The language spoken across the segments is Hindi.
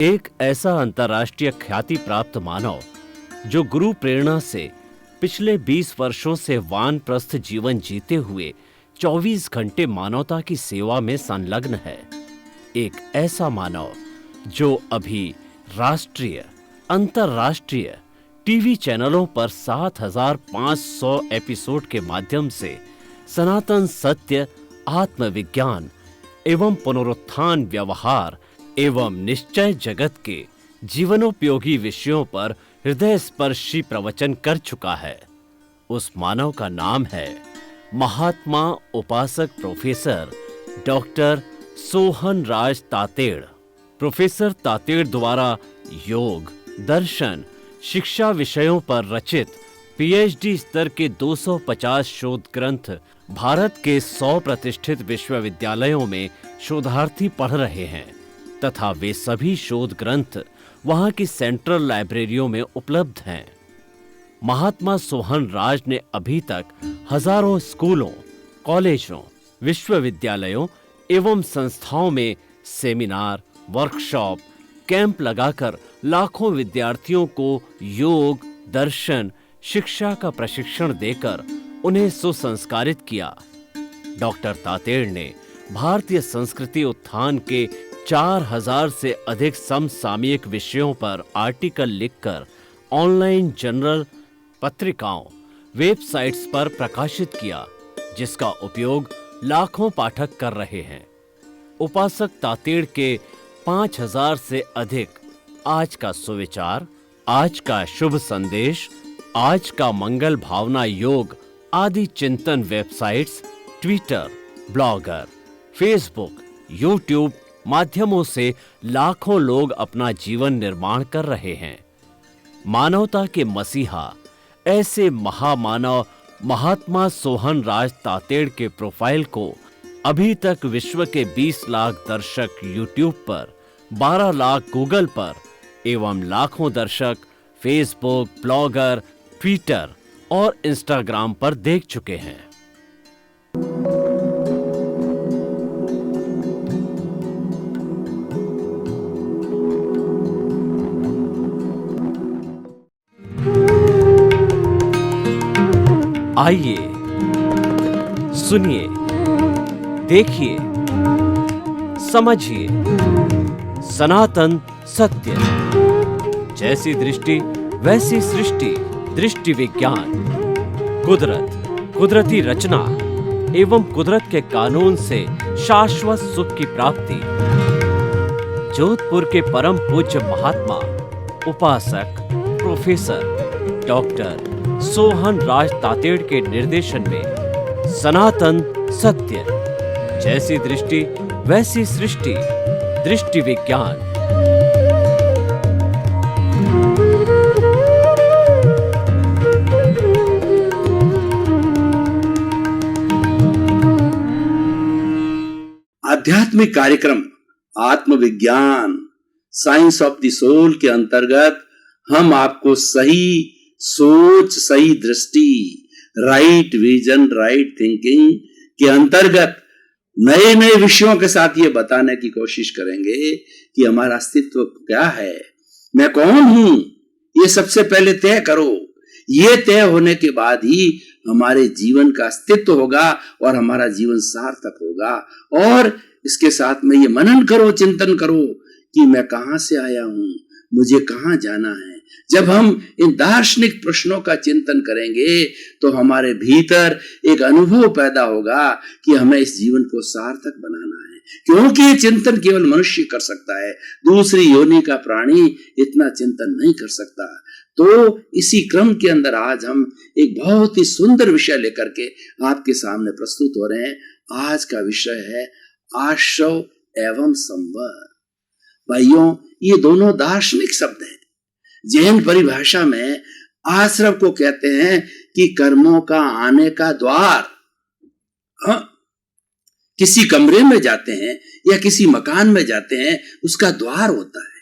एक ऐसा अंतर्राष्ट्रीय ख्याति प्राप्त मानव जो गुरु प्रेरणा से पिछले 20 वर्षों से वानप्रस्थ जीवन जीते हुए 24 घंटे मानवता की सेवा में संलग्न है। एक ऐसा मानव जो अभी राष्ट्रीय, अंतर्राष्ट्रीय टीवी चैनलों पर 7,500 एपिसोड के माध्यम से सनातन सत्य, आत्मविज्ञान एवं पुनरुत्थान व्यवहार एवं निश्चय जगत के जीवनोपयोगी विषयों पर हृदय स्पर्शी प्रवचन कर चुका है। उस मानव का नाम है महात्मा उपासक प्रोफेसर डॉक्टर सोहन राज तातेड़। प्रोफेसर तातेड़ द्वारा योग, दर्शन, शिक्षा विषयों पर रचित पीएचडी स्तर के 250 शोध ग्रंथ भारत के 100 प्रतिष्ठित विश्वविद्यालयों में शोधार्थी पढ़ रहे हैं तथा वे सभी शोध ग्रंथ वहां की सेंट्रल लाइब्रेरियों में उपलब्ध हैं। महात्मा सोहन राज ने अभी तक हजारों स्कूलों, कॉलेजों, विश्वविद्यालयों एवं संस्थाओं में सेमिनार, वर्कशॉप, कैंप लगाकर लाखों विद्यार्थियों को योग, दर्शन, शिक्षा का प्रशिक्षण देकर उन्हें सुसंस्कारित किया। डॉक्टर तातेड़ ने भारतीय संस्कृति उत्थान के 4,000 से अधिक समसामयिक विषयों पर आर्टिकल लिखकर ऑनलाइन जर्नल, पत्रिकाओं, वेबसाइट्स पर प्रकाशित किया, जिसका उपयोग लाखों पाठक कर रहे हैं। उपासक तातेड़ के 5,000 से अधिक आज का सुविचार, आज का शुभ संदेश, आज का मंगल भावना योग आदि चिंतन websites, Twitter, blogger, Facebook, YouTube माध्यमों से लाखों लोग अपना जीवन निर्माण कर रहे हैं। मानवता के मसीहा ऐसे महामानव महात्मा सोहन राज तातेड़ के प्रोफाइल को अभी तक विश्व के 20 लाख दर्शक यूट्यूब पर, 12 लाख गूगल पर एवं लाखों दर्शक फेसबुक, ब्लॉगर, ट्विटर और इंस्टाग्राम पर देख चुके हैं। आइए, सुनिए, देखिए, समझिए सनातन सत्य। जैसी दृष्टि वैसी सृष्टि, दृष्टि विज्ञान। कुदरत, कुदरती रचना एवं कुदरत के कानून से शाश्वत सुख की प्राप्ति। जोधपुर के परम पूज्य महात्मा उपासक प्रोफेसर डॉक्टर सोहन राज तातेड़ के निर्देशन में सनातन सत्य। जैसी दृष्टि वैसी सृष्टि, दृष्टि विज्ञान। आध्यात्मिक कार्यक्रम आत्मविज्ञान, साइंस ऑफ द सोल के अंतर्गत हम आपको सही सोच, सही दृष्टि, राइट विजन, राइट थिंकिंग के अंतर्गत नए नए विषयों के साथ ये बताने की कोशिश करेंगे कि हमारा अस्तित्व क्या है, मैं कौन हूं, ये सबसे पहले तय करो। ये तय होने के बाद ही हमारे जीवन का अस्तित्व होगा और हमारा जीवन सार्थक होगा। और इसके साथ में ये मनन करो, चिंतन करो कि मैं कहां से आया हूं, मुझे कहां जाना है। जब हम इन दार्शनिक प्रश्नों का चिंतन करेंगे तो हमारे भीतर एक अनुभव पैदा होगा कि हमें इस जीवन को सार्थक बनाना है, क्योंकि ये चिंतन केवल मनुष्य कर सकता है, दूसरी योनि का प्राणी इतना चिंतन नहीं कर सकता। तो इसी क्रम के अंदर आज हम एक बहुत ही सुंदर विषय लेकर के आपके सामने प्रस्तुत हो रहे हैं। आज का विषय है आश्रव एवं संवर। भाइयों, ये दोनों दार्शनिक शब्द हैं। जैन परिभाषा में आश्रव को कहते हैं कि कर्मों का आने का द्वार। हाँ, किसी कमरे में जाते हैं या किसी मकान में जाते हैं, उसका द्वार होता है।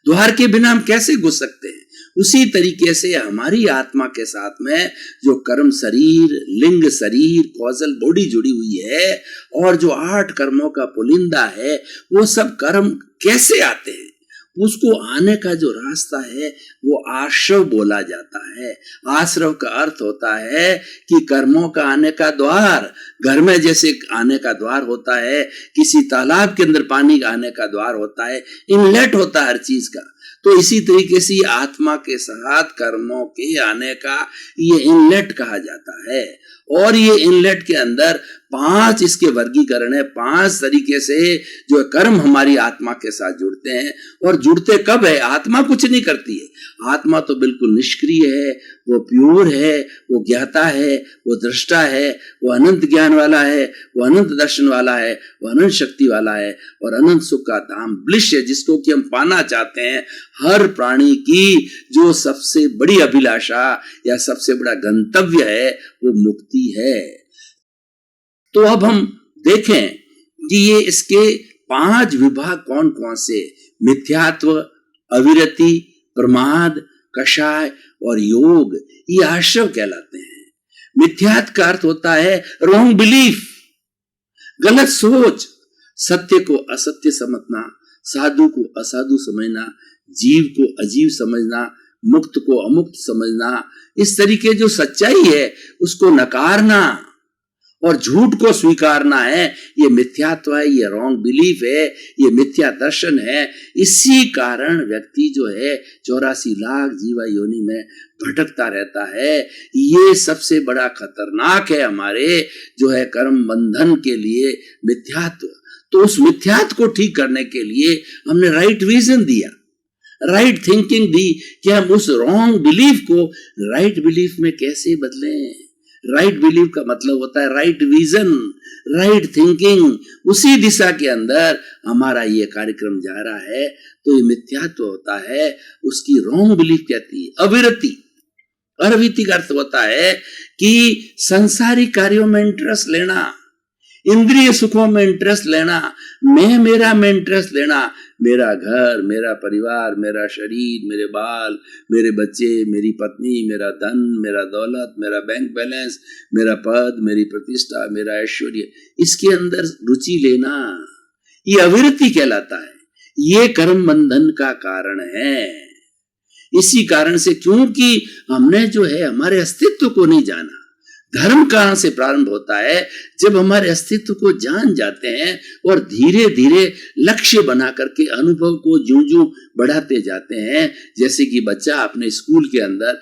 द्वार के बिना हम कैसे घुस सकते हैं? उसी तरीके से हमारी आत्मा के साथ में जो कर्म शरीर, लिंग शरीर, कॉजल बॉडी जुड़ी हुई है और जो 8 कर्मों का पुलिंदा है, वो सब कर्म कैसे आते हैं, उसको आने का जो रास्ता है वो आश्रव बोला जाता है। आश्रव का अर्थ होता है कि कर्मों का आने का द्वार, घर में जैसे आने का द्वार होता है, किसी तालाब के अंदर पानी आने का द्वार होता है, इनलेट होता है हर चीज का। तो इसी तरीके से आत्मा के साथ कर्मों के आने का ये इनलेट कहा जाता है। और ये इनलेट के अंदर 5 इसके वर्गीकरण है, 5 तरीके से जो कर्म हमारी आत्मा के साथ जुड़ते हैं। और जुड़ते कब है? आत्मा कुछ नहीं करती है, आत्मा तो बिल्कुल निष्क्रिय है, वो प्योर है, वो ज्ञाता है, वो दृष्टा है, वो अनंत ज्ञान वाला है, वो अनंत दर्शन वाला है, वो अनंत शक्ति वाला है और अनंत सुख का धाम ब्लिस है, जिसको कि हम पाना चाहते हैं। हर प्राणी की जो सबसे बड़ी अभिलाषा या सबसे बड़ा गंतव्य है वो मुक्ति है। तो अब हम देखें कि ये इसके 5 विभाग कौन कौन से, मिथ्यात्व, अविरति, प्रमाद, कषाय और योग, ये आश्रव कहलाते हैं। मिथ्यात्व का अर्थ होता है रॉन्ग बिलीफ, गलत सोच, सत्य को असत्य समझना, साधु को असाधु समझना, जीव को अजीव समझना, मुक्त को अमुक्त समझना, इस तरीके जो सच्चाई है उसको नकारना और झूठ को स्वीकारना है, ये मिथ्यात्व है, ये रॉन्ग बिलीफ है, ये मिथ्या दर्शन है। इसी कारण व्यक्ति जो है 84 लाख जीवा योनि में भटकता रहता है। ये सबसे बड़ा खतरनाक है हमारे जो है कर्म बंधन के लिए मिथ्यात्व। तो उस मिथ्यात्व को ठीक करने के लिए हमने राइट विजन दिया, राइट थिंकिंग दी कि हम उस रॉन्ग बिलीफ को राइट बिलीफ में कैसे बदलें। राइट बिलीफ का मतलब होता है राइट विजन, राइट थिंकिंग। उसी दिशा के अंदर हमारा ये कार्यक्रम जा रहा है। तो ये मिथ्यात्व होता है, उसकी रॉन्ग बिलीफ कहती है अविरति। अविरति का अर्थ होता है कि संसारिक कार्यों में इंटरेस्ट लेना, इंद्रिय सुखों में इंटरेस्ट लेना, मैं मेरा में इंटरेस्ट लेना, मेरा घर, मेरा परिवार, मेरा शरीर, मेरे बाल, मेरे बच्चे, मेरी पत्नी, मेरा धन, मेरा दौलत, मेरा बैंक बैलेंस, मेरा पद, मेरी प्रतिष्ठा, मेरा ऐश्वर्य, इसके अंदर रुचि लेना, ये अविरति कहलाता है। ये कर्म बंधन का कारण है। इसी कारण से, क्योंकि हमने जो है हमारे अस्तित्व को नहीं जाना। धर्म कहां से प्रारंभ होता है? जब हमारे अस्तित्व को जान जाते हैं और धीरे धीरे लक्ष्य बना करके अनुभव को ज्यों-ज्यों बढ़ाते जाते हैं। जैसे कि बच्चा अपने स्कूल के अंदर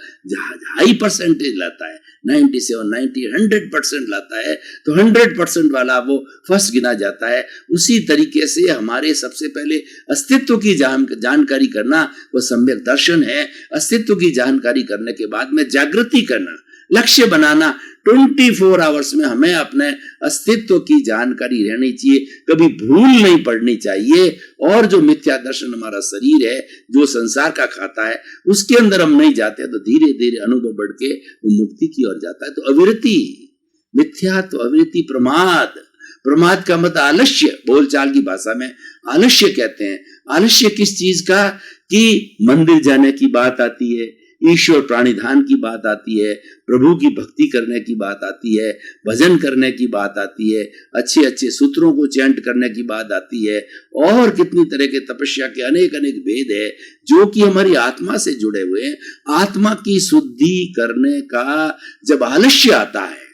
हाई परसेंटेज लाता है, 97, 90, 100% लाता है, तो 100% वाला वो फर्स्ट गिना जाता है। उसी तरीके से हमारे सबसे पहले अस्तित्व की जानकारी करना वो सम्यक दर्शन है। अस्तित्व की जानकारी करने के बाद में जागृति करना, लक्ष्य बनाना। 24 आवर्स में हमें अपने अस्तित्व की जानकारी रहनी चाहिए, कभी भूल नहीं पड़नी चाहिए। और जो मिथ्या दर्शन हमारा शरीर है, जो संसार का खाता है, उसके अंदर हम नहीं जाते तो धीरे धीरे अनुभव बढ़ के वो मुक्ति की ओर जाता है। तो अविरति, मिथ्यात्व, अविरति, प्रमाद। प्रमाद का मतलब आलस्य, बोलचाल की भाषा में आलस्य कहते हैं। आलस्य किस चीज का? कि मंदिर जाने की बात आती है, ईश्वर प्राणिधान की बात आती है, प्रभु की भक्ति करने की बात आती है, भजन करने की बात आती है, अच्छे अच्छे सूत्रों को चैंट करने की बात आती है, और कितनी तरह के तपस्या के अनेक अनेक भेद है जो कि हमारी आत्मा से जुड़े हुए हैं। आत्मा की शुद्धि करने का जब आलस्य आता है,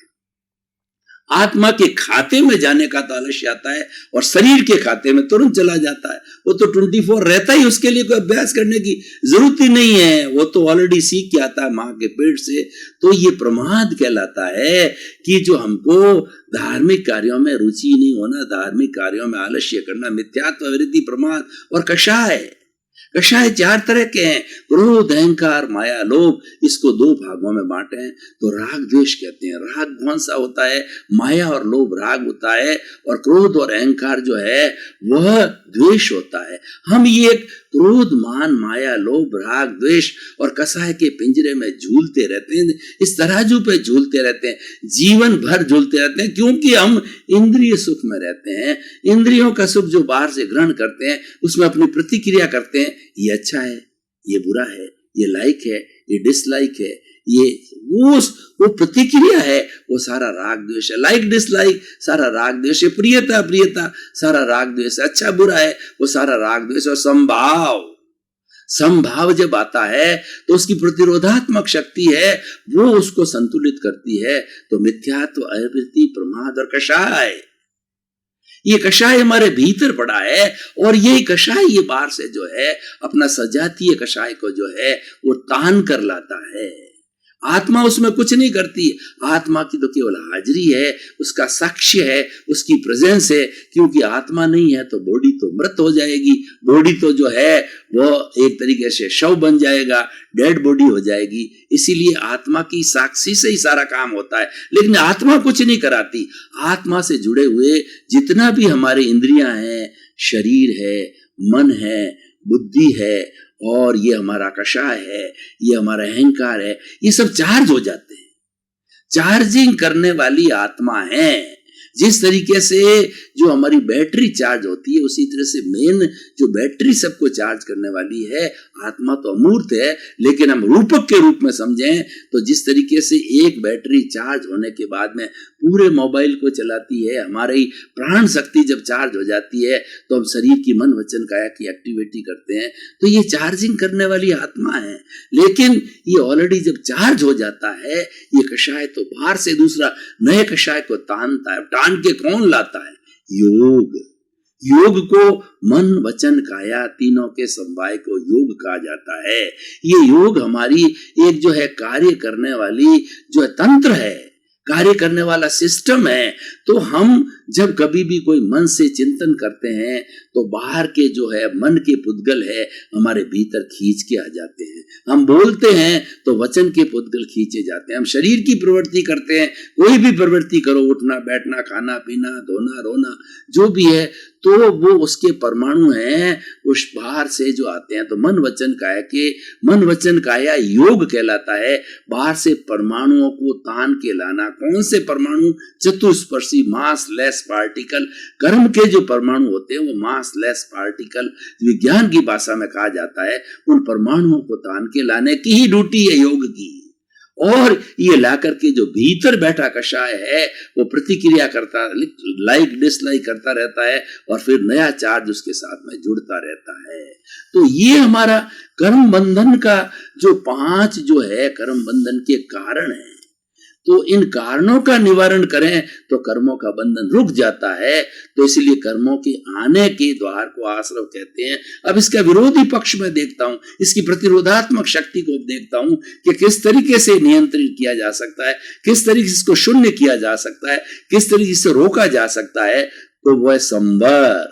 आत्मा के खाते में जाने का तो आलस्य आता है और शरीर के खाते में तुरंत चला जाता है। वो तो 24 रहता ही, उसके लिए कोई अभ्यास करने की जरूरत ही नहीं है, वो तो ऑलरेडी सीख के आता है मां के पेट से। तो ये प्रमाद कहलाता है कि जो हमको धार्मिक कार्यों में रुचि नहीं होना, धार्मिक कार्यों में आलस्य करना, मिथ्यात्व, अविरति, प्रमाद। और कषाय, कषाय 4 तरह के हैं, क्रोध, अहंकार, माया, लोभ। इसको 2 भागों में बांटे हैं तो राग द्वेष कहते हैं। राग कौन सा होता है? माया और लोभ राग होता है, और क्रोध और अहंकार जो है वह द्वेष होता है। हम ये क्रोध, मान, माया, लोभ, राग, द्वेष और कषाय के पिंजरे में झूलते रहते हैं, इस तराजू पे झूलते रहते हैं, जीवन भर झूलते रहते हैं, क्योंकि हम इंद्रिय सुख में रहते हैं। इंद्रियों का सुख जो बाहर से ग्रहण करते हैं उसमें अपनी प्रतिक्रिया करते हैं, ये अच्छा है, ये बुरा है, ये लाइक है, ये डिसलाइक है, ये वो प्रतिक्रिया है, वो सारा राग द्वेष है। लाइक डिसलाइक सारा राग द्वेष है, प्रियता अप्रियता सारा राग द्वेष है, अच्छा बुरा है वो सारा राग द्वेष और संभाव समभाव जब आता है तो उसकी प्रतिरोधात्मक शक्ति है, वो उसको संतुलित करती है। तो मिथ्यात्व, अवृत्ति, प्रमाद और कषाय, ये कषाय हमारे भीतर पड़ा है, और ये कषाय ये बाहर से जो है अपना सजातीय कषाय को जो है वो तान कर लाता है। आत्मा उसमें कुछ नहीं करती, आत्मा की तो केवल हाजिरी है, उसका साक्ष्य है, उसकी प्रेजेंस है। क्योंकि आत्मा नहीं है तो बॉडी तो मृत हो जाएगी, बॉडी तो जो है वो एक तरीके से शव बन जाएगा, डेड बॉडी हो जाएगी। इसीलिए आत्मा की साक्षी से ही सारा काम होता है, लेकिन आत्मा कुछ नहीं कराती। आत्मा से जुड़े हुए जितना भी हमारे इंद्रियां हैं, शरीर है, मन है, बुद्धि है, और ये हमारा कषाय है, ये हमारा अहंकार है, ये सब चार्ज हो जाते हैं। चार्जिंग करने वाली आत्मा है। जिस तरीके से जो हमारी बैटरी चार्ज होती है, उसी तरह से मेन जो बैटरी सबको चार्ज करने वाली है, आत्मा तो अमूर्त है, लेकिन हम रूपक के रूप में समझें तो जिस तरीके से एक बैटरी चार्ज होने के बाद में पूरे मोबाइल को चलाती है, हमारी प्राण शक्ति जब चार्ज हो जाती है तो हम शरीर की मन वचन काया की एक्टिविटी करते हैं। तो ये चार्जिंग करने वाली आत्मा है। लेकिन ये ऑलरेडी जब चार्ज हो जाता है, ये कषाय तो बाहर से दूसरा नए कषाय को तानता है। तान के कौन लाता है? योग। योग को मन वचन काया तीनों के समवाय को योग कहा जाता है। ये योग हमारी एक जो है कार्य करने वाली जो है तंत्र है, कार्य करने वाला सिस्टम है। तो हम जब कभी भी कोई मन से चिंतन करते हैं तो बाहर के जो है मन के पुद्गल है हमारे भीतर खींच के आ जाते हैं। हम बोलते हैं तो वचन के पुद्गल खींचे जाते हैं। हम शरीर की प्रवृत्ति करते हैं, कोई भी प्रवृत्ति करो, उठना बैठना, खाना पीना, धोना रोना, जो भी है, तो वो उसके परमाणु हैं, उस बाहर से जो आते हैं। तो मन वचन काया के मन वचन काया योग कहलाता है। बाहर से परमाणुओं को तान के लाना। कौन से परमाणु? चतुष्पर्शी मास लेस पार्टिकल। कर्म के जो परमाणु होते हैं वो मास लेस पार्टिकल, विज्ञान की भाषा में कहा जाता है। उन परमाणुओं को तान के लाने की ही ड्यूटी है योग की। और ये लाकर के जो भीतर बैठा कषाय है वो प्रतिक्रिया करता, लाइक डिसलाइक करता रहता है, और फिर नया चार्ज उसके साथ में जुड़ता रहता है। तो ये हमारा कर्म बंधन का जो 5 जो है कर्म बंधन के कारण है। तो इन कारणों का निवारण करें तो कर्मों का बंधन रुक जाता है। तो इसलिए कर्मों के आने के द्वार को आश्रव कहते हैं। अब इसका विरोधी पक्ष में देखता हूं, इसकी प्रतिरोधात्मक शक्ति को देखता हूं कि किस तरीके से नियंत्रित किया जा सकता है, किस तरीके से इसको शून्य किया जा सकता है, किस तरीके से रोका जा सकता है। तो वह संवर।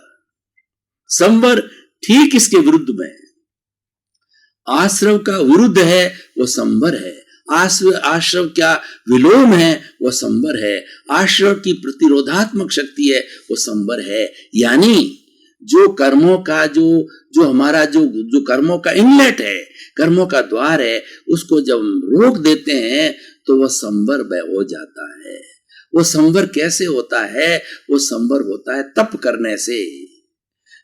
संवर ठीक इसके विरुद्ध में, आश्रव का विरुद्ध है वो संवर है। आश्रव क्या विलोम है? वो संवर है। आश्रव की प्रतिरोधात्मक शक्ति है, वो संवर है। यानी जो कर्मों का जो हमारा जो कर्मों का इनलेट है, कर्मों का द्वार है, उसको जब रोक देते हैं तो वह संवर हो जाता है। वो संवर कैसे होता है? वो संवर होता है तप करने से।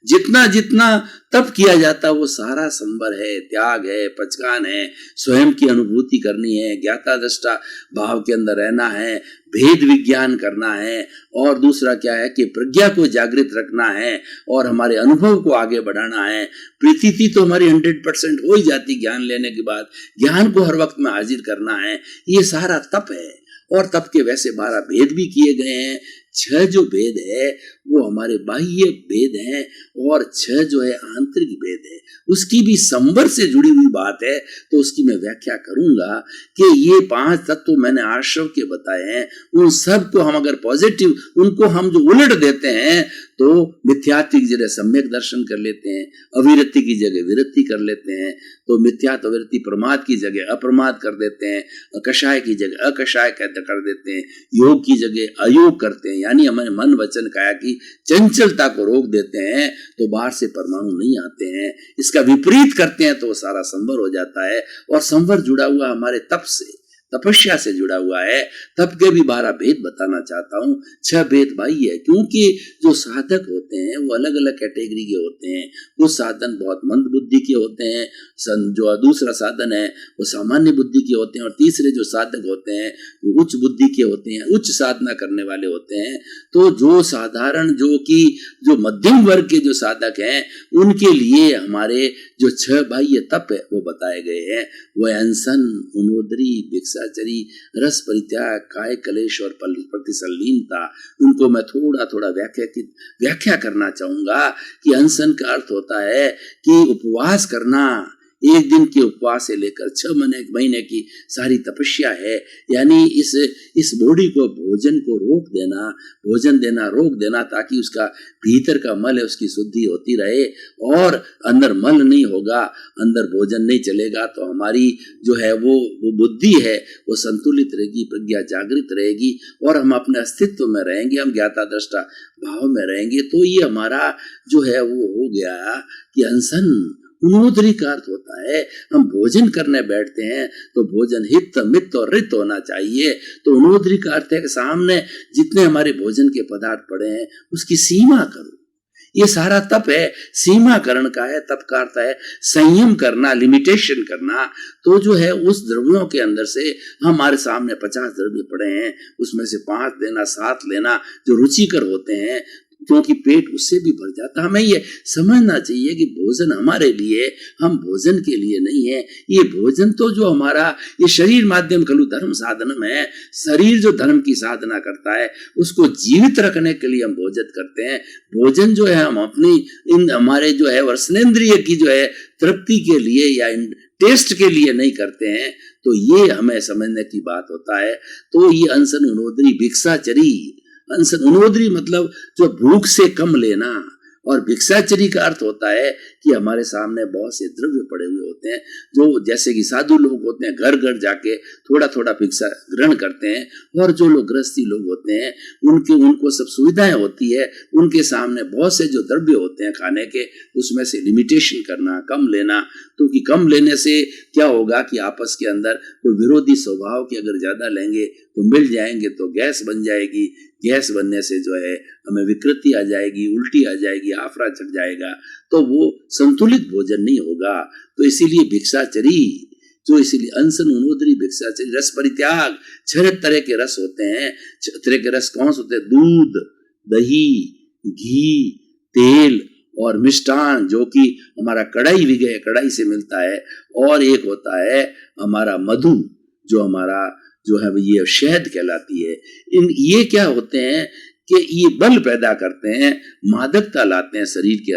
जितना जितना तप किया जाता वो सारा संवर है, त्याग है, पचकान है, स्वयं की अनुभूति करनी है, ज्ञाता दृष्टा भाव के अंदर रहना है, भेद विज्ञान करना है, और दूसरा क्या है कि प्रज्ञा को जागृत रखना है और हमारे अनुभव को आगे बढ़ाना है। प्रतीति तो हमारी 100% हो ही जाती ज्ञान लेने के बाद, ज्ञान को हर वक्त में हाजिर करना है। ये सारा तप है। और तप के वैसे 12 भेद भी किए गए हैं। 6 जो भेद है वो हमारे बाह्य भेद हैं, और 6 जो है आंतरिक भेद है। उसकी भी संवर से जुड़ी हुई बात है, तो उसकी मैं व्याख्या करूंगा कि ये 5 तत्व मैंने आश्रव के बताए हैं। उन सब को हम अगर पॉजिटिव, उनको हम जो उलट देते हैं तो मिथ्यात्व की जगह सम्यक दर्शन कर लेते हैं, अविरति की जगह विरति कर लेते हैं। तो मिथ्यात्व अविरति प्रमाद की जगह अप्रमाद कर देते हैं, कषाय की जगह अकषाय कर देते हैं, योग की जगह अयोग करते हैं। यानी हमारे मन वचन काया की चंचलता को रोक देते हैं तो बाहर से परमाणु नहीं आते हैं। इसका विपरीत करते हैं तो सारा संवर हो जाता है। और संवर जुड़ा हुआ हमारे तप से, तपस्या से जुड़ा हुआ है। तप के भी 12 भेद बताना चाहता हूँ। 6 भेद भाई है, क्योंकि जो साधक होते हैं वो अलग अलग कैटेगरी के होते हैं। कुछ साधन बहुत मंद बुद्धि के होते हैं, जो दूसरा साधन है वो सामान्य बुद्धि के होते हैं, और तीसरे जो साधक होते हैं वो उच्च बुद्धि के होते हैं, उच्च साधना करने वाले होते हैं। तो जो साधारण जो मध्यम वर्ग के जो साधक हैं उनके लिए हमारे जो 6 बाह्य तप है वो बताए गए हैं। वो अनशन, उनोदरी, भिक्षाचरी, रस परित्याग, काय कलेश और प्रतिसल्लीनता। उनको मैं थोड़ा थोड़ा व्याख्या करना चाहूंगा कि अनशन का अर्थ होता है कि उपवास करना, 1 दिन के उपवास से लेकर 6 महीने की सारी तपस्या है। यानी इस बॉडी को भोजन को रोक देना, भोजन देना रोक देना, ताकि उसका भीतर का मल है उसकी शुद्धि होती रहे, और अंदर मल नहीं होगा, अंदर भोजन नहीं चलेगा तो हमारी जो है वो बुद्धि है वो संतुलित रहेगी, प्रज्ञा जागृत रहेगी, और हम अपने अस्तित्व में रहेंगे, हम ज्ञाता दृष्टा भाव में रहेंगे। तो ये हमारा जो है वो हो गया कि अनशन। उन्नोदरी का अर्थ होता है हम भोजन करने बैठते हैं तो भोजन हित मित और रित होना चाहिए। तो उन्नोदरी का अर्थ है कि सामने जितने हमारे भोजन के पदार्थ पड़े हैं उसकी सीमा करो। ये सारा तप है, सीमाकरण का है। तप का अर्थ है संयम करना, लिमिटेशन करना। तो जो है उस द्रव्यों के अंदर से हमारे सामने 50 द्रव्य पड़े हैं, उसमें से 5 लेना, 7 लेना जो रुचिकर होते हैं, क्योंकि पेट उससे भी भर जाता। हमें ये समझना चाहिए कि भोजन हमारे लिए, हम भोजन के लिए नहीं है। ये भोजन तो जो हमारा ये शरीर माध्यम खलु धर्म साधनम है, शरीर जो धर्म की साधना करता है उसको जीवित रखने के लिए हम भोजन करते हैं। भोजन जो है हम अपनी इन हमारे जो है वर्षनेन्द्रिय की जो है तृप्ति के लिए या टेस्ट के लिए नहीं करते हैं। तो ये हमें समझने की बात होता है। तो ये अनशन, उनोदरी, भिक्षाचरी। अनशन, उनोदरी मतलब जो भूख से कम लेना, और भिक्षाचरी का अर्थ होता है कि हमारे सामने बहुत से द्रव्य पड़े हुए होते हैं, जो जैसे कि साधु लोग होते हैं घर घर जाके थोड़ा थोड़ा भिक्षा ग्रहण करते हैं, और जो लोग गृहस्थी लोग होते हैं उनको सब सुविधाएं होती है, उनके सामने बहुत से जो द्रव्य होते हैं खाने के, उसमें से लिमिटेशन करना, कम लेना। क्योंकि कम लेने से क्या होगा कि आपस के अंदर कोई विरोधी स्वभाव के अगर ज्यादा लेंगे तो मिल जाएंगे तो गैस बन जाएगी, गैस बनने से जो है हमें विकृति आ जाएगी, उल्टी आ जाएगी, आफरा चढ़ जाएगा, तो वो संतुलित भोजन नहीं होगा। तो इसीलिए भिक्षाचरी, जो इसीलिए अनशन, उनोदरी, भिक्षाचरी, रस परित्याग। 6 तरह के रस होते हैं। 6 तरह के रस कौन से होते हैं? दूध, दही, घी, तेल और मिष्टान, जो कि हमारा कढ़ाई विगय, कढ़ाई से मिलता है। और एक होता है हमारा मधु, जो हमारा जो है ये शहद कहलाती है। ये क्या होते हैं कि ये बल पैदा करते हैं, मादकता लाते हैं शरीर के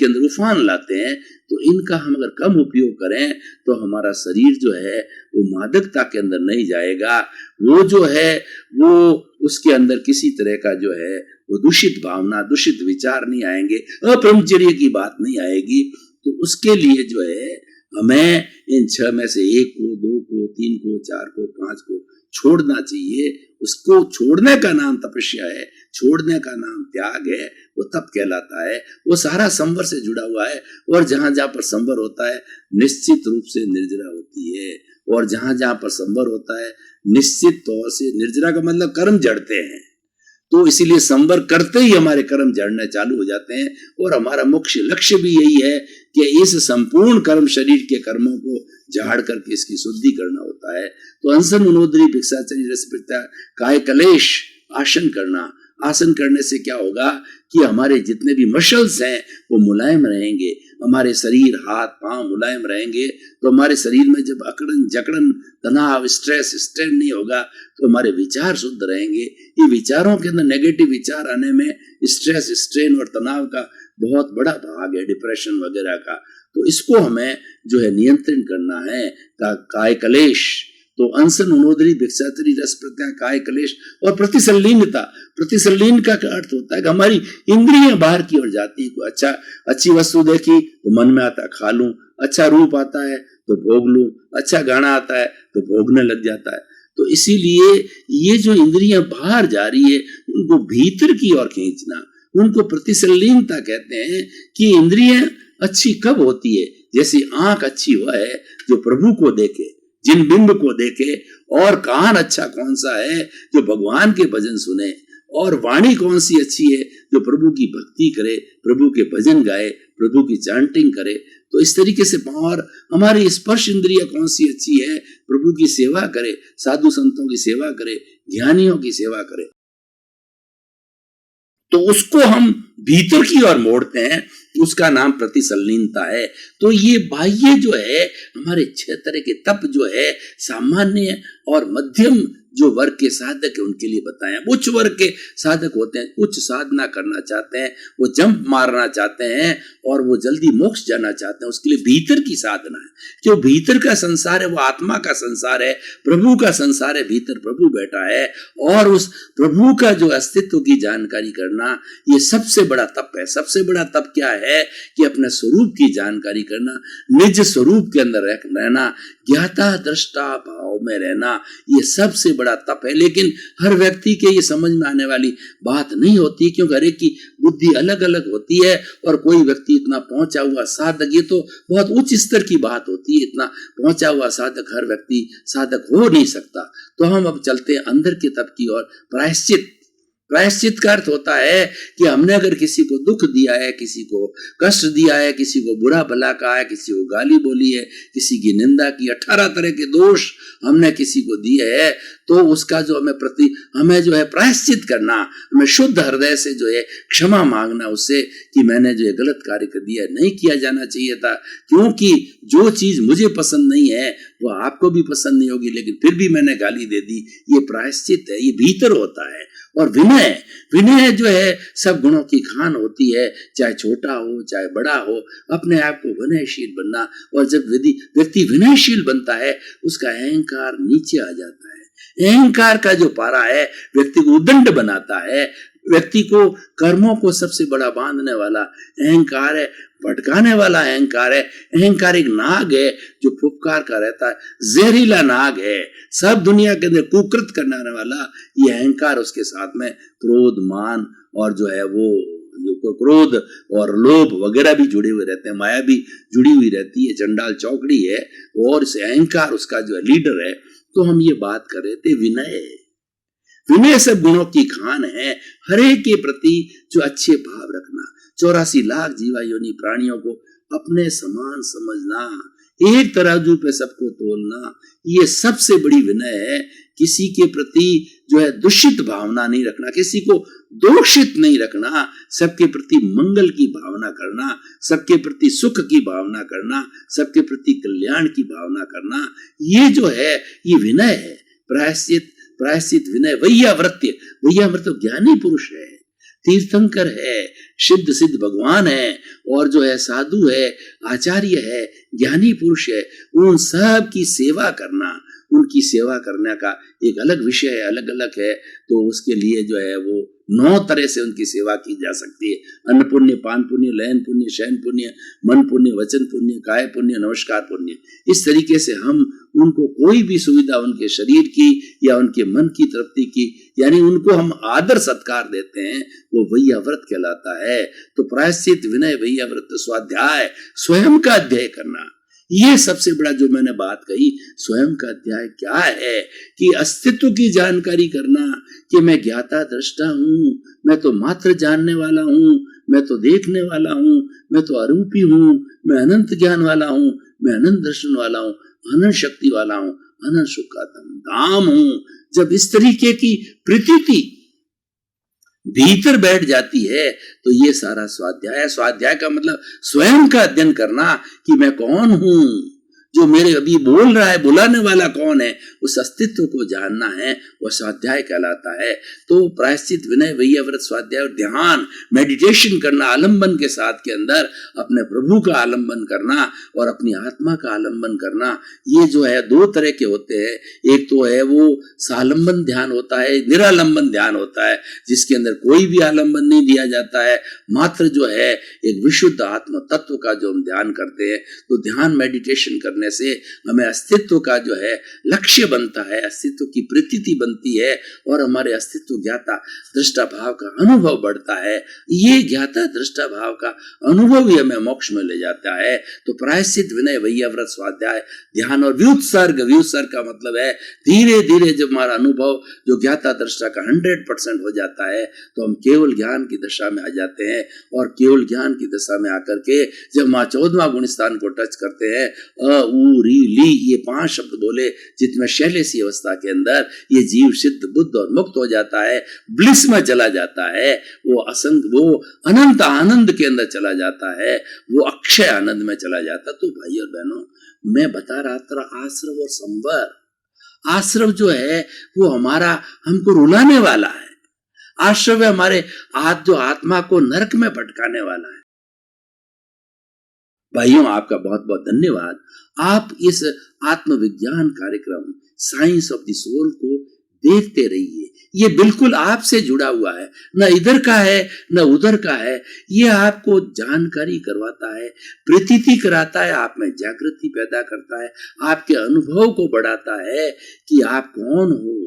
अंदर उफान लाते हैं। तो इनका हम अगर कम उपयोग करें तो हमारा शरीर जो है वो मादकता के अंदर नहीं जाएगा। वो जो है वो उसके अंदर किसी तरह का जो है वो दूषित भावना, दूषित विचार नहीं आएंगे, अब्रह्मचर्य की बात नहीं आएगी। तो उसके लिए जो है हमें इन 6 में से 1 को, 2 को, 3 को, 4 को, 5 को छोड़ना चाहिए। उसको छोड़ने का नाम तपस्या है, छोड़ने का नाम त्याग है, वो तप कहलाता है। वो सारा संवर से जुड़ा हुआ है, और जहां जहां पर संवर होता है निश्चित रूप से निर्जरा होती है, और जहां जहां पर संवर होता है निश्चित तौर से निर्जरा का मतलब कर्म जड़ते हैं। तो इसीलिए संवर करते ही हमारे कर्म जड़ने चालू हो जाते हैं, और हमारा मुख्य लक्ष्य भी यही है कि इस संपूर्ण कर्म, शरीर के कर्मों को झाड़ करके इसकी शुद्धि करना होता है। तो अनशन, उनोदरी, भिक्षाचरी, रस परित्याग, काय कलेश, आसन करना। आसन करने से क्या होगा कि हमारे जितने भी मसल्स हैं वो मुलायम रहेंगे, हमारे शरीर, हाथ पांव मुलायम रहेंगे। तो हमारे शरीर में जब अकड़न जकड़न, तनाव, स्ट्रेस, स्ट्रेन नहीं होगा तो हमारे विचार शुद्ध रहेंगे। ये विचारों के अंदर नेगेटिव विचार आने में स्ट्रेस, स्ट्रेन और तनाव का बहुत बड़ा भाग है, डिप्रेशन वगैरह का। तो इसको हमें जो है नियंत्रण करना है। काय कलेश, तो अनशन, उनोदरी, भिक्षाचरी, रस परित्याग, काय कलेश और प्रतिसल्लीनता। प्रतिसल्लीन का अर्थ होता है कि हमारी इंद्रियां बाहर की ओर जाती है। कोई अच्छी वस्तु देखी तो मन में आता है खा लूं, अच्छा रूप आता है तो भोग लूं, अच्छा गाना आता है तो भोगने लग जाता है। तो इसीलिए ये जो इंद्रियां बाहर जा रही है उनको भीतर की ओर खींचना, उनको प्रतिसल्लीनता कहते हैं। कि इंद्रियां अच्छी कब होती है? जैसी आंख अच्छी हुआ है जो प्रभु को देखे, जिन बिंब को देखे, और कान अच्छा कौन सा है जो भगवान के भजन सुने, और वाणी कौन सी अच्छी है जो प्रभु की भक्ति करे, प्रभु के भजन गाए, प्रभु की चांटिंग करे। तो इस तरीके से और हमारी स्पर्श इंद्रिय कौन सी अच्छी है, प्रभु की सेवा करे, साधु संतों की सेवा करे, ज्ञानियों की सेवा करे। तो उसको हम भीतर की ओर मोड़ते हैं, उसका नाम प्रतिसल्लीनता है। तो ये बाह्य जो है हमारे 6 तरह के तप जो है सामान्य और मध्यम जो वर्ग के साधक है उनके लिए बताएं। उच्च वर्ग के साधक होते हैं, उच्च साधना करना चाहते हैं, वो जंप मारना चाहते हैं और वो जल्दी मोक्ष जाना चाहते हैं, उसके लिए भीतर की साधना है। जो भीतर का संसार है वो आत्मा का संसार है, प्रभु का संसार है, भीतर प्रभु बैठा है, और उस प्रभु का जो अस्तित्व की जानकारी करना ये सबसे बड़ा तप है। सबसे बड़ा तप क्या है कि अपने स्वरूप की जानकारी करना, निज स्वरूप के अंदर रहना, ज्ञाता दृष्टा भाव में रहना, ये सबसे बड़ा तप है। लेकिन हर व्यक्ति के ये समझ में आने वाली बात नहीं होती, क्योंकि हर एक की बुद्धि अलग अलग होती है, और कोई व्यक्ति इतना पहुंचा हुआ साधक, ये तो बहुत उच्च स्तर की बात होती है, इतना पहुंचा हुआ साधक हर व्यक्ति साधक हो नहीं सकता। तो हम अब चलते हैं अंदर के तप की ओर। प्रायश्चित। प्रायश्चित का अर्थ होता है कि हमने अगर किसी को दुख दिया है, किसी को कष्ट दिया है, किसी को बुरा भला कहा है, किसी को गाली बोली है, किसी की निंदा की, 18 तरह के दोष हमने किसी को दिए है, तो उसका जो हमें जो है प्रायश्चित करना, हमें शुद्ध हृदय से जो है क्षमा मांगना उससे कि मैंने जो है गलत कार्य कर दिया, नहीं किया जाना चाहिए था, क्योंकि जो चीज मुझे पसंद नहीं है वो आपको भी पसंद नहीं होगी, लेकिन फिर भी मैंने गाली दे दी। ये प्रायश्चित है, ये भीतर होता है। और विनय, विनय जो है सब गुणों की खान होती है, चाहे छोटा हो चाहे बड़ा हो, अपने आप को विनयशील बनना। और जब व्यक्ति विनयशील बनता है उसका अहंकार नीचे आ जाता है। अहंकार का जो पारा है व्यक्ति को उद्दंड बनाता है, व्यक्ति को कर्मों को सबसे बड़ा बांधने वाला अहंकार है, भटकाने वाला अहंकार है। अहंकार एक नाग है जो फुफकार का रहता है, जहरीला नाग है, सब दुनिया के अंदर कुकृत करने वाला ये अहंकार। उसके साथ में क्रोध, मान और जो है वो जो क्रोध और लोभ वगैरह भी जुड़े हुए रहते हैं, माया भी जुड़ी हुई रहती है, चंडाल चौकड़ी है, और इस अहंकार उसका जो है लीडर है। तो हम ये बात कर रहे थे विनय। विनय सब गुणों की खान है, हरे के प्रति जो अच्छे भाव रखना, 84 लाख जीवा योनि प्राणियों को अपने समान समझना, एक तराजू पे सबको तोलना, ये सबसे बड़ी विनय है। किसी के प्रति जो है दूषित भावना नहीं रखना, किसी को दोषित नहीं रखना, सबके प्रति मंगल की भावना करना, सबके प्रति सुख की भावना करना, सबके प्रति कल्याण की भावना करना, ये जो है ये विनय है। प्रायश्चित, प्रायश्चित विनय। वैयावृत्य, वैयावृत्य ज्ञानी पुरुष है, तीर्थंकर है, सिद्ध सिद्ध भगवान है, और जो है साधु है, आचार्य है, ज्ञानी पुरुष है, उन सब की सेवा करना, उनकी सेवा करने का एक अलग विषय है, अलग अलग है। तो उसके लिए जो है वो 9 तरह से उनकी सेवा की जा सकती है। अन्न पुण्य, पान पुण्य, लयन पुण्य, शयन पुण्य, मन पुण्य, वचन पुण्य, काय पुण्य, नमस्कार पुण्य। इस तरीके से हम उनको कोई भी सुविधा उनके शरीर की या उनके मन की तृप्ति की, यानी उनको हम आदर सत्कार देते हैं, वो वैयाव्रत कहलाता है। तो प्रायश्चित, विनय, वैयाव्रत, स्वाध्याय, स्वयं का अध्यय करना, ये सबसे बड़ा जो मैंने बात कही। स्वयं का अध्याय क्या है कि अस्तित्व की जानकारी करना, कि मैं ज्ञाता दृष्टा हूं, मैं तो मात्र जानने वाला हूं, मैं तो देखने वाला हूं, मैं तो अरूपी हूं, मैं अनंत ज्ञान वाला हूं, मैं अनंत दर्शन वाला हूं, अनंत शक्ति वाला हूं, अनंत सुख का धाम हूं। जब इस तरीके की प्रतीति भीतर बैठ जाती है तो ये सारा स्वाध्याय है। स्वाध्याय का मतलब स्वयं का अध्ययन करना कि मैं कौन हूं, जो मेरे अभी बोल रहा है, बुलाने वाला कौन है, उस अस्तित्व को जानना है, वह स्वाध्याय कहलाता है। तो प्रायश्चित, विनय, वैयाव्रत, स्वाध्याय और ध्यान, मेडिटेशन करना, आलंबन के साथ के अंदर अपने प्रभु का आलंबन करना और अपनी आत्मा का आलंबन करना, ये जो है 2 तरह के होते हैं। एक तो है वो सालंबन ध्यान होता है, निरालंबन ध्यान होता है, जिसके अंदर कोई भी आलंबन नहीं दिया जाता है, मात्र जो है एक विशुद्ध आत्म तत्व का जो हम ध्यान करते हैं। तो ध्यान मेडिटेशन करने से हमें अस्तित्व का जो है लक्ष्य बनता है, अस्तित्व की प्रतीति बनती है और हमारे अस्तित्व ज्ञाता दृष्टा भाव का अनुभव बढ़ता है। ये ज्ञाता दृष्टा भाव का अनुभव ही हमें मोक्ष में ले जाता है। तो प्रायश्चित, विनय, वैयाव्रत, स्वाध्याय, ध्यान और व्युत्सर्ग। व्युत्सर्ग का मतलब है धीरे धीरे जब हमारा अनुभव जो ज्ञाता दृष्टा का 100% हो जाता है तो हम केवल ज्ञान की दशा में आ जाते हैं। और केवल ज्ञान की दशा में आकर के जब माँ 14वां गुण स्थान को टच करते हैं, अ, उ, री, ली, ये 5 शब्द बोले, जितने शैलेसी अवस्था के अंदर ये जीव सिद्ध, बुद्ध और मुक्त हो जाता है, ब्लिस में चला जाता है, वो अनंत आनंद के अंदर चला जाता है, वो अक्षय आनंद में चला जाता। तो भाई और बहनों, मैं बता रहा था आश्रव और संवर। आश्रव जो है वो हमारा, हमको रुलाने वाला है। आश्रव हमारे जो आत्मा को नरक में भटकाने वाला है। भाइयों, आपका बहुत बहुत धन्यवाद। आप इस आत्मविज्ञान कार्यक्रम साइंस ऑफ द सोल को देखते रहिए। ये बिल्कुल आपसे जुड़ा हुआ है, न इधर का है न उधर का है। ये आपको जानकारी करवाता है, प्रतीति कराता है, आप में जागृति पैदा करता है, आपके अनुभव को बढ़ाता है कि आप कौन हो।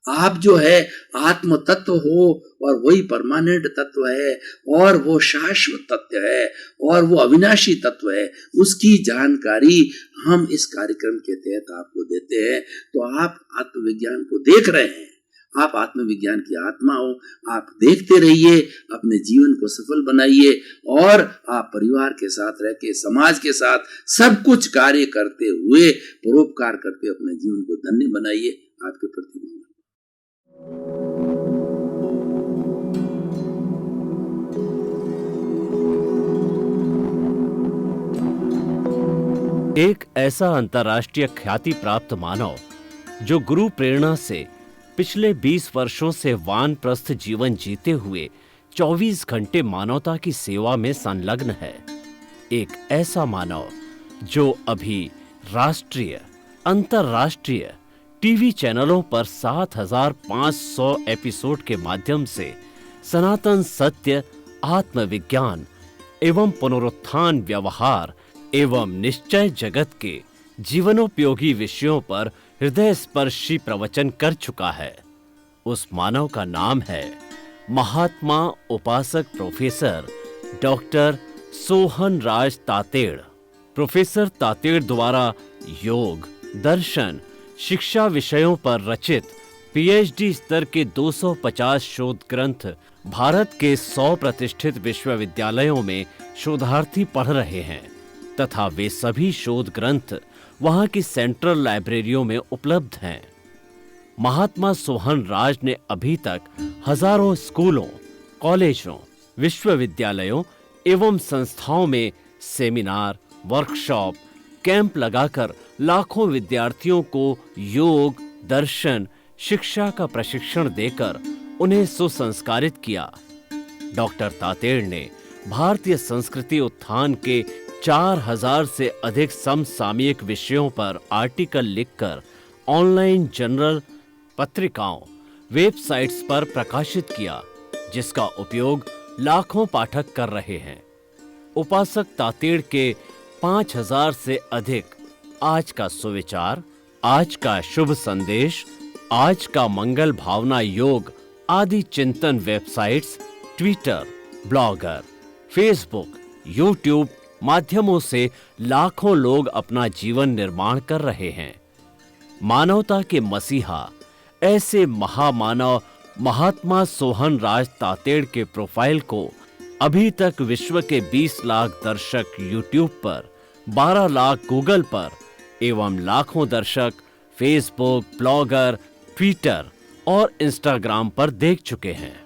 आप जो है आत्म तत्व हो और वही परमानेंट तत्व है और वो शाश्वत तत्व है और वो अविनाशी तत्व है। उसकी जानकारी हम इस कार्यक्रम के तहत आपको देते हैं। तो आप आत्मविज्ञान को देख रहे हैं, आप आत्मविज्ञान की आत्मा हो। आप देखते रहिए, अपने जीवन को सफल बनाइए और आप परिवार के साथ रह के, समाज के साथ सब कुछ कार्य करते हुए, परोपकार करते अपने जीवन को धन्य बनाइए। आपके प्रति मंगल। एक ऐसा अंतर्राष्ट्रीय ख्याति प्राप्त मानव जो गुरु प्रेरणा से पिछले 20 वर्षों से वानप्रस्थ जीवन जीते हुए 24 घंटे मानवता की सेवा में संलग्न है। एक ऐसा मानव जो अभी राष्ट्रीय, अंतर्राष्ट्रीय टीवी चैनलों पर 7,500 एपिसोड के माध्यम से सनातन सत्य, आत्मविज्ञान एवं पुनरुत्थान, व्यवहार एवं निश्चय जगत के जीवनोपयोगी विषयों पर हृदय स्पर्शी प्रवचन कर चुका है। उस मानव का नाम है महात्मा उपासक प्रोफेसर डॉक्टर सोहन राज तातेड़। प्रोफेसर तातेड़ द्वारा योग, दर्शन, शिक्षा विषयों पर रचित पीएचडी स्तर के 250 शोध ग्रंथ भारत के 100 प्रतिष्ठित विश्वविद्यालयों में शोधार्थी पढ़ रहे हैं तथा वे सभी शोध ग्रंथ वहां की सेंट्रल लाइब्रेरियों में उपलब्ध हैं। महात्मा सोहन राज ने अभी तक हजारों स्कूलों, कॉलेजों, विश्वविद्यालयों एवं संस्थाओं में सेमिनार, वर्कशॉप, कैंप लगाकर लाखों विद्यार्थियों को योग, दर्शन, शिक्षा का प्रशिक्षण देकर उन्हें सुसंस्कारित किया। डॉक्टर तातेड़ ने भारतीय संस्कृति उत्थान के 4000 से अधिक समसामयिक विषयों पर आर्टिकल लिखकर ऑनलाइन जर्नल, पत्रिकाओं, वेबसाइट्स पर प्रकाशित किया, जिसका उपयोग लाखों पाठक कर रहे हैं। उपासक तातेड़ के 5000 से अधिक आज का सुविचार, आज का शुभ संदेश, आज का मंगल भावना योग आदि चिंतन websites, Twitter, blogger, Facebook, YouTube माध्यमों से लाखों लोग अपना जीवन निर्माण कर रहे हैं। मानवता के मसीहा ऐसे महामानव महात्मा सोहन राज तातेड़ के प्रोफाइल को अभी तक विश्व के 20 लाख दर्शक यूट्यूब पर, 12 लाख गूगल पर एवं लाखों दर्शक फेसबुक, ब्लॉगर, ट्विटर और इंस्टाग्राम पर देख चुके हैं।